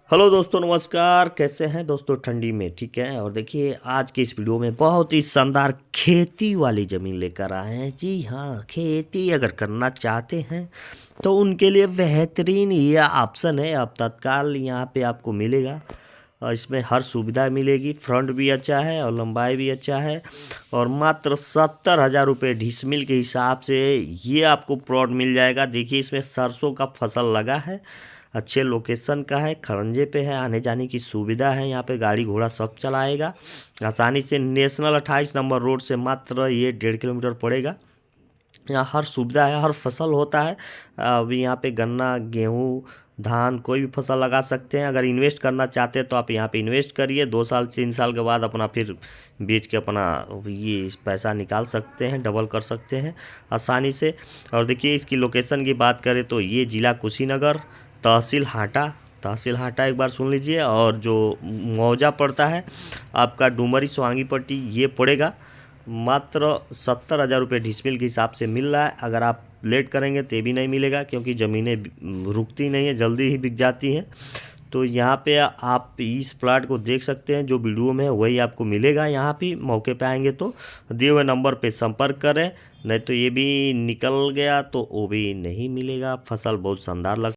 Hello दोस्तों, नमस्कार। कैसे हैं दोस्तों ठंडी में? ठीक है। और देखिए, आज के इस वीडियो में बहुत ही शानदार खेती वाली ज़मीन लेकर आए हैं। जी हाँ, खेती अगर करना चाहते हैं तो उनके लिए बेहतरीन ये ऑप्शन है। अब तत्काल यहाँ पे आपको मिलेगा और इसमें हर सुविधा मिलेगी। फ्रंट भी अच्छा है और लंबाई भी अच्छा है और मात्र 70,000 रुपये डिसमिल के हिसाब से ये आपको प्लॉट मिल जाएगा। देखिए, इसमें सरसों का फसल लगा है, अच्छे लोकेशन का है, खरंजे पे है, आने जाने की सुविधा है। यहाँ पे गाड़ी घोड़ा सब चलाएगा आसानी से। नेशनल 28 नंबर रोड से मात्र ये 1.5 किलोमीटर पड़ेगा। यहाँ हर सुविधा है, हर फसल होता है। अभी यहाँ पे गन्ना, गेहूँ, धान, कोई भी फसल लगा सकते हैं। अगर इन्वेस्ट करना चाहते हैं तो आप यहाँ पे इन्वेस्ट करिए। 2 साल 3 साल के बाद अपना फिर बेच के अपना ये पैसा निकाल सकते हैं, डबल कर सकते हैं आसानी से। और देखिए, इसकी लोकेशन की बात करें तो ये ज़िला कुशीनगर, तहसील हाटा। तहसील हाटा एक बार सुन लीजिए। और जो मौजा पड़ता है आपका डुमरी सोहागी पट्टी, ये पड़ेगा। मात्र 70,000 रुपये डिसमिल के हिसाब से मिल रहा है। अगर आप लेट करेंगे तो ये भी नहीं मिलेगा, क्योंकि ज़मीनें रुकती नहीं है, जल्दी ही बिक जाती हैं। तो यहाँ पे आप इस प्लाट को देख सकते हैं, जो वीडियो में है वही आपको मिलेगा। यहाँ पे मौके पे आएंगे तो दिए हुए नंबर पे संपर्क करें, नहीं तो ये भी निकल गया तो वो भी नहीं मिलेगा। फसल बहुत शानदार लग